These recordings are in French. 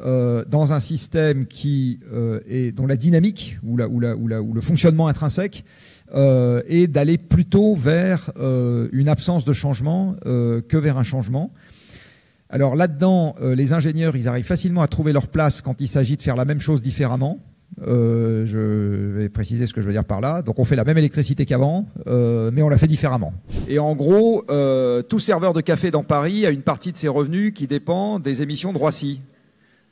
dans un système dont la dynamique ou le fonctionnement intrinsèque est d'aller plutôt vers une absence de changement que vers un changement. Alors là-dedans, les ingénieurs, ils arrivent facilement à trouver leur place quand il s'agit de faire la même chose différemment. Je vais préciser ce que je veux dire par là. Donc on fait la même électricité qu'avant, mais on la fait différemment. Et en gros, tout serveur de café dans Paris a une partie de ses revenus qui dépend des émissions de Roissy.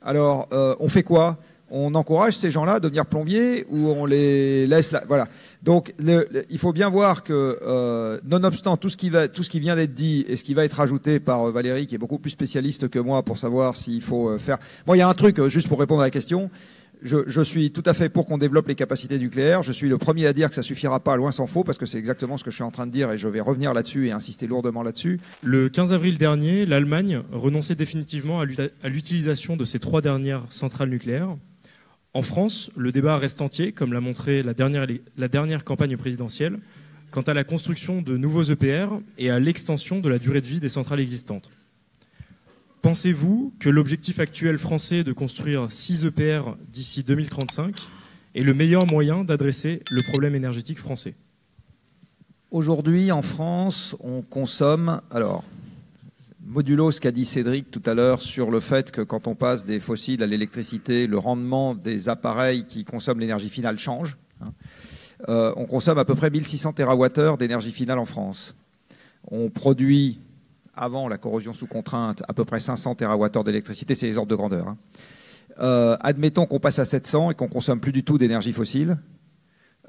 Alors on fait quoi ? On encourage ces gens-là à devenir plombiers ou on les laisse là. Voilà. Donc il faut bien voir que nonobstant tout ce qui vient d'être dit et ce qui va être ajouté par Valérie, qui est beaucoup plus spécialiste que moi pour savoir s'il faut faire. Bon, il y a un truc juste pour répondre à la question. Je suis tout à fait pour qu'on développe les capacités nucléaires. Je suis le premier à dire que ça suffira pas, loin s'en faut, parce que c'est exactement ce que je suis en train de dire et je vais revenir là-dessus et insister lourdement là-dessus. Le 15 avril dernier, l'Allemagne renonçait définitivement à l'utilisation de ses 3 dernières centrales nucléaires. En France, le débat reste entier, comme l'a montré la dernière campagne présidentielle, quant à la construction de nouveaux EPR et à l'extension de la durée de vie des centrales existantes. Pensez-vous que l'objectif actuel français de construire 6 EPR d'ici 2035 est le meilleur moyen d'adresser le problème énergétique français ? Aujourd'hui, en France, on consomme... Alors, modulo ce qu'a dit Cédric tout à l'heure sur le fait que quand on passe des fossiles à l'électricité, le rendement des appareils qui consomment l'énergie finale change. On consomme à peu près 1600 TWh d'énergie finale en France. On produit, avant la corrosion sous contrainte, à peu près 500 TWh d'électricité, c'est les ordres de grandeur. Admettons qu'on passe à 700 et qu'on ne consomme plus du tout d'énergie fossile.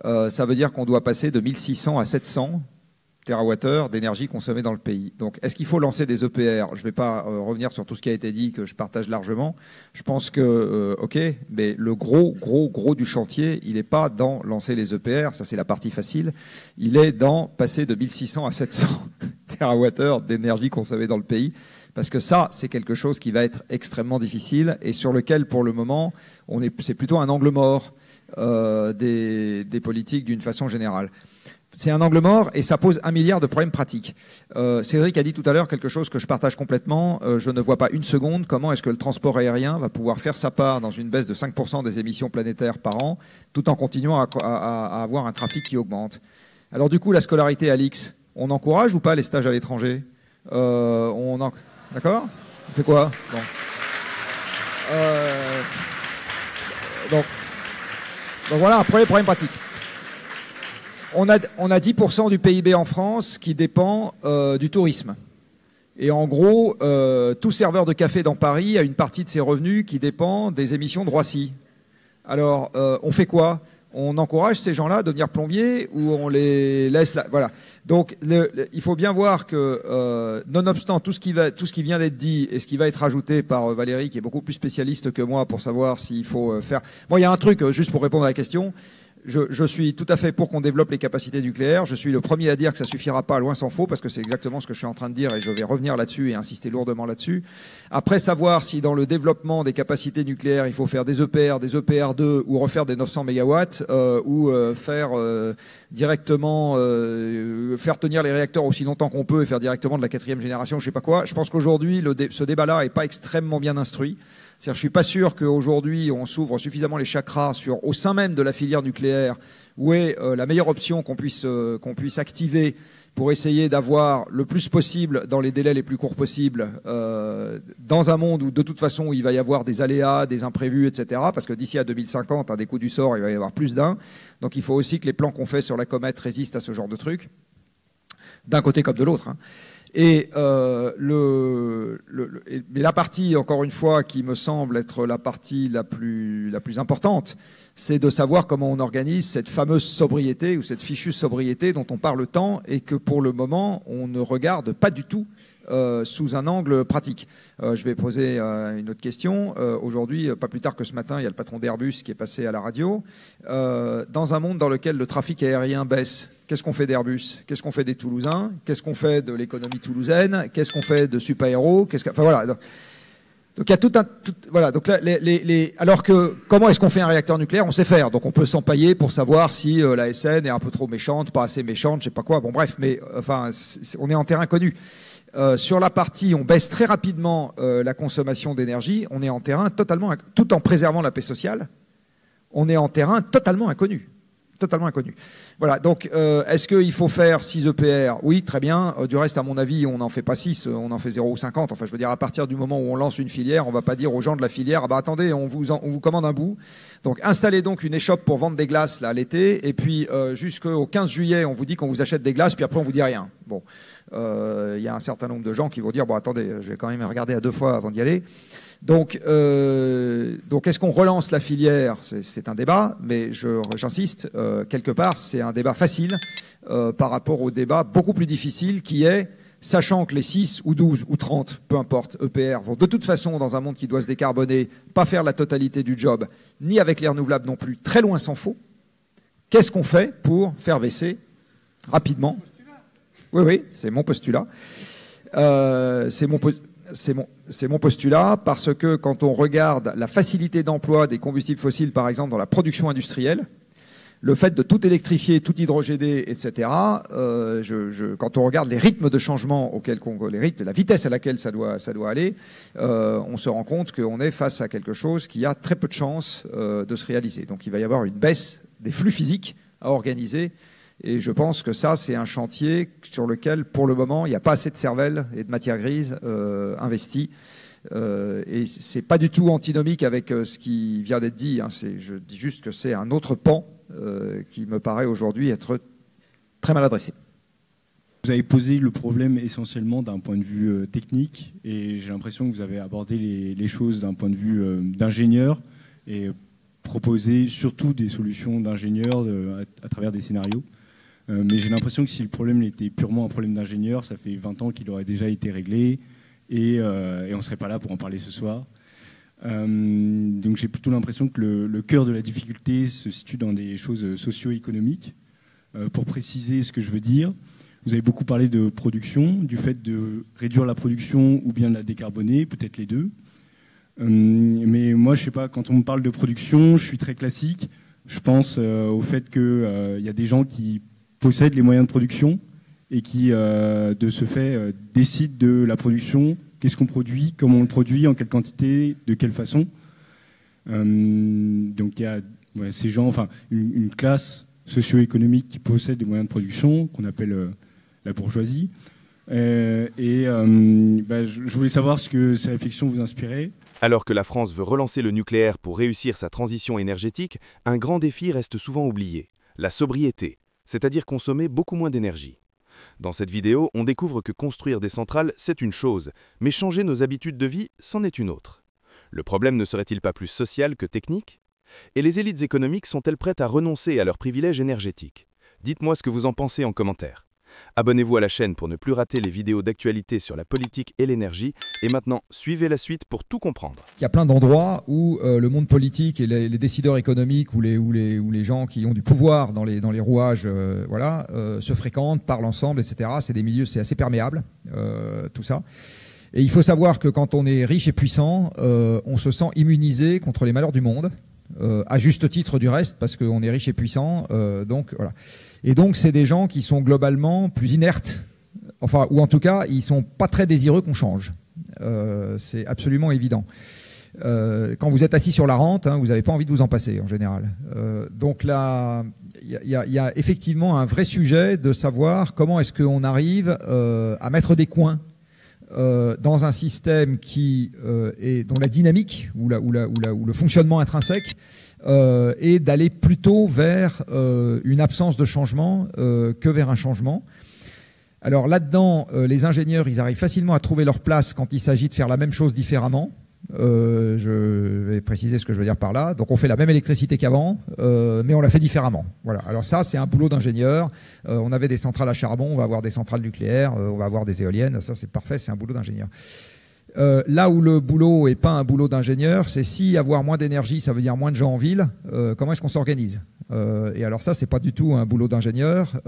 Ça veut dire qu'on doit passer de 1600 à 700 TWh d'énergie consommée dans le pays. Donc, est-ce qu'il faut lancer des EPR ? Je ne vais pas revenir sur tout ce qui a été dit, que je partage largement. Je pense que, OK, mais le gros du chantier, il n'est pas dans lancer les EPR, ça c'est la partie facile, il est dans passer de 1600 à 700 TWh d'énergie consommée dans le pays, parce que ça, c'est quelque chose qui va être extrêmement difficile et sur lequel, pour le moment, c'est plutôt un angle mort des politiques d'une façon générale. C'est un angle mort et ça pose 1 milliard de problèmes pratiques. Cédric a dit tout à l'heure quelque chose que je partage complètement. Je ne vois pas une seconde comment est-ce que le transport aérien va pouvoir faire sa part dans une baisse de 5% des émissions planétaires par an, tout en continuant à avoir un trafic qui augmente. Alors du coup, la scolarité à l'X, on encourage ou pas les stages à l'étranger ? D'accord ? On fait quoi ? Bon. Donc voilà un premier problème pratique. On a 10% du PIB en France qui dépend du tourisme. Et en gros, tout serveur de café dans Paris a une partie de ses revenus qui dépend des émissions de Roissy. Alors, on fait quoi ? On encourage ces gens-là à devenir plombiers ou on les laisse là ? Voilà. Donc, il faut bien voir que, nonobstant tout ce qui vient d'être dit et ce qui va être ajouté par Valérie, qui est beaucoup plus spécialiste que moi pour savoir s'il faut faire... Bon, il y a un truc, juste pour répondre à la question... Je suis tout à fait pour qu'on développe les capacités nucléaires. Je suis le premier à dire que ça suffira pas, loin s'en faut, parce que c'est exactement ce que je suis en train de dire et je vais revenir là-dessus et insister lourdement là-dessus. Après, savoir si dans le développement des capacités nucléaires, il faut faire des EPR, des EPR2 ou refaire des 900 mégawatts ou faire directement faire tenir les réacteurs aussi longtemps qu'on peut et faire directement de la 4e génération, je sais pas quoi. Je pense qu'aujourd'hui, ce débat-là est pas extrêmement bien instruit. C'est-à-dire, je suis pas sûr qu'aujourd'hui on s'ouvre suffisamment les chakras au sein même de la filière nucléaire où est la meilleure option qu'on puisse activer pour essayer d'avoir le plus possible, dans les délais les plus courts possibles, dans un monde où de toute façon il va y avoir des aléas, des imprévus, etc. Parce que d'ici à 2050, des coups du sort, il va y avoir plus d'un. Donc il faut aussi que les plans qu'on fait sur la comète résistent à ce genre de trucs, d'un côté comme de l'autre. Et mais la partie, encore une fois, qui me semble être la partie la plus importante, c'est de savoir comment on organise cette fameuse sobriété ou cette fichue sobriété dont on parle tant et que pour le moment on ne regarde pas du tout sous un angle pratique. Je vais poser une autre question. Aujourd'hui, pas plus tard que ce matin, il y a le patron d'Airbus qui est passé à la radio. Dans un monde dans lequel le trafic aérien baisse, qu'est-ce qu'on fait d'Airbus ? Qu'est-ce qu'on fait des Toulousains ? Qu'est-ce qu'on fait de l'économie toulousaine ? Qu'est-ce qu'on fait de Supaéro ? Enfin voilà. Donc, Donc il y a voilà. Donc là, alors que comment est-ce qu'on fait un réacteur nucléaire? On sait faire. Donc on peut s'empailler pour savoir si la SN est un peu trop méchante, pas assez méchante, je sais pas quoi. Bon bref, mais enfin on est en terrain connu. Sur la partie, on baisse très rapidement la consommation d'énergie. On est en terrain totalement, tout en préservant la paix sociale. On est en terrain totalement inconnu. Totalement inconnu. Voilà, donc est-ce qu'il faut faire 6 EPR? Oui, très bien. Du reste, à mon avis, on n'en fait pas 6, on en fait 0 ou 50. Enfin, je veux dire, à partir du moment où on lance une filière, on ne va pas dire aux gens de la filière, ah bah attendez, on vous commande un bout. Donc installez donc une échoppe pour vendre des glaces là l'été, et puis jusqu'au 15 juillet, on vous dit qu'on vous achète des glaces, puis après on vous dit rien. Bon, y a un certain nombre de gens qui vont dire, bon attendez, je vais quand même regarder à 2 fois avant d'y aller. Donc est-ce qu'on relance la filière? C'est un débat, mais j'insiste, quelque part, c'est un débat facile par rapport au débat beaucoup plus difficile qui est, sachant que les 6 ou 12 ou 30, peu importe, EPR, vont de toute façon, dans un monde qui doit se décarboner, pas faire la totalité du job, ni avec les renouvelables non plus, très loin s'en faut. Qu'est-ce qu'on fait pour faire baisser rapidement? Oui, c'est mon postulat. C'est mon postulat parce que quand on regarde la facilité d'emploi des combustibles fossiles, par exemple, dans la production industrielle, le fait de tout électrifier, tout hydrogéner, etc., quand on regarde les rythmes de changement la vitesse à laquelle ça doit aller, on se rend compte qu'on est face à quelque chose qui a très peu de chances de se réaliser. Donc il va y avoir une baisse des flux physiques à organiser. Et je pense que ça, c'est un chantier sur lequel, pour le moment, il n'y a pas assez de cervelle et de matière grise investie. Et ce n'est pas du tout antinomique avec ce qui vient d'être dit. Hein. Je dis juste que c'est un autre pan qui me paraît aujourd'hui être très mal adressé. Vous avez posé le problème essentiellement d'un point de vue technique, et j'ai l'impression que vous avez abordé les choses d'un point de vue d'ingénieur et proposé surtout des solutions d'ingénieur à travers des scénarios. Mais j'ai l'impression que si le problème était purement un problème d'ingénieur, ça fait 20 ans qu'il aurait déjà été réglé et on ne serait pas là pour en parler ce soir. Donc j'ai plutôt l'impression que le cœur de la difficulté se situe dans des choses socio-économiques. Pour préciser ce que je veux dire, vous avez beaucoup parlé de production, du fait de réduire la production ou bien de la décarboner, peut-être les deux. Mais moi, je sais pas, quand on me parle de production, je suis très classique. Je pense au fait qu'il y a des gens qui possèdent les moyens de production et qui, de ce fait, décident de la production, qu'est-ce qu'on produit, comment on le produit, en quelle quantité, de quelle façon. Donc il y a ces gens, enfin une classe socio-économique qui possède des moyens de production, qu'on appelle la bourgeoisie. Je voulais savoir ce que ces réflexions vous inspiraient. Alors que la France veut relancer le nucléaire pour réussir sa transition énergétique, un grand défi reste souvent oublié, la sobriété, c'est-à-dire consommer beaucoup moins d'énergie. Dans cette vidéo, on découvre que construire des centrales, c'est une chose, mais changer nos habitudes de vie, c'en est une autre. Le problème ne serait-il pas plus social que technique? Et les élites économiques sont-elles prêtes à renoncer à leurs privilèges énergétiques? Dites-moi ce que vous en pensez en commentaire. Abonnez-vous à la chaîne pour ne plus rater les vidéos d'actualité sur la politique et l'énergie. Et maintenant, suivez la suite pour tout comprendre. Il y a plein d'endroits où le monde politique et les décideurs économiques ou les gens qui ont du pouvoir dans les rouages se fréquentent, parlent ensemble, etc. C'est des milieux, c'est assez perméable, tout ça. Et il faut savoir que quand on est riche et puissant, on se sent immunisé contre les malheurs du monde, à juste titre du reste, parce qu'on est riche et puissant. Donc voilà. Et donc, c'est des gens qui sont globalement plus inertes, enfin, ou en tout cas, ils sont pas très désireux qu'on change. C'est absolument évident. Quand vous êtes assis sur la rente, hein, vous n'avez pas envie de vous en passer, en général. Donc là, il y a effectivement un vrai sujet de savoir comment est-ce qu'on arrive à mettre des coins dans un système dont la dynamique ou le fonctionnement intrinsèque et d'aller plutôt vers une absence de changement que vers un changement. Alors là-dedans, les ingénieurs, ils arrivent facilement à trouver leur place quand il s'agit de faire la même chose différemment. Je vais préciser ce que je veux dire par là. Donc on fait la même électricité qu'avant, mais on la fait différemment. Voilà. Alors ça, c'est un boulot d'ingénieur. On avait des centrales à charbon, on va avoir des centrales nucléaires, on va avoir des éoliennes. Ça, c'est parfait, c'est un boulot d'ingénieur. Là où le boulot n'est pas un boulot d'ingénieur, c'est si avoir moins d'énergie, ça veut dire moins de gens en ville, comment est-ce qu'on s'organise? Et alors ça, c'est pas du tout un boulot d'ingénieur,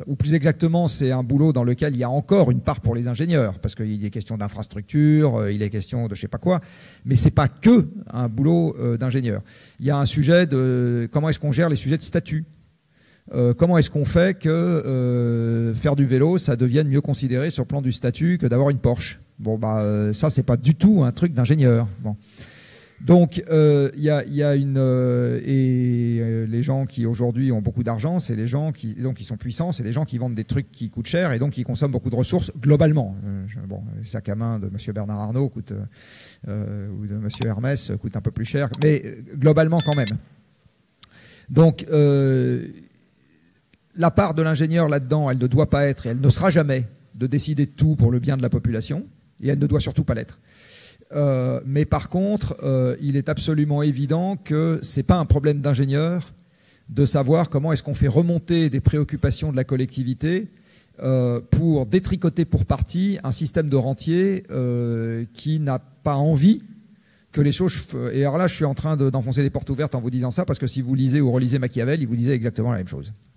ou plus exactement, c'est un boulot dans lequel il y a encore une part pour les ingénieurs, parce qu'il est question d'infrastructure, il est question de je sais pas quoi, mais c'est pas que un boulot d'ingénieur. Il y a un sujet de comment est-ce qu'on gère les sujets de statut. Comment est-ce qu'on fait que faire du vélo, ça devienne mieux considéré sur le plan du statut que d'avoir une Porsche. Bon, bah ça, c'est pas du tout un truc d'ingénieur. Bon. Donc, il y a une les gens qui aujourd'hui ont beaucoup d'argent, c'est les gens qui sont puissants, c'est des gens qui vendent des trucs qui coûtent cher et donc qui consomment beaucoup de ressources globalement. Bon, le sac à main de Monsieur Bernard Arnault coûte ou de Monsieur Hermès coûte un peu plus cher, mais globalement quand même. Donc, la part de l'ingénieur là-dedans, elle ne doit pas être et elle ne sera jamais de décider de tout pour le bien de la population et elle ne doit surtout pas l'être. Mais par contre, il est absolument évident que ce n'est pas un problème d'ingénieur de savoir comment est-ce qu'on fait remonter des préoccupations de la collectivité pour détricoter pour partie un système de rentier qui n'a pas envie que les choses... Et alors là, je suis en train d'enfoncer des portes ouvertes en vous disant ça, parce que si vous lisez ou relisez Machiavel, il vous disait exactement la même chose.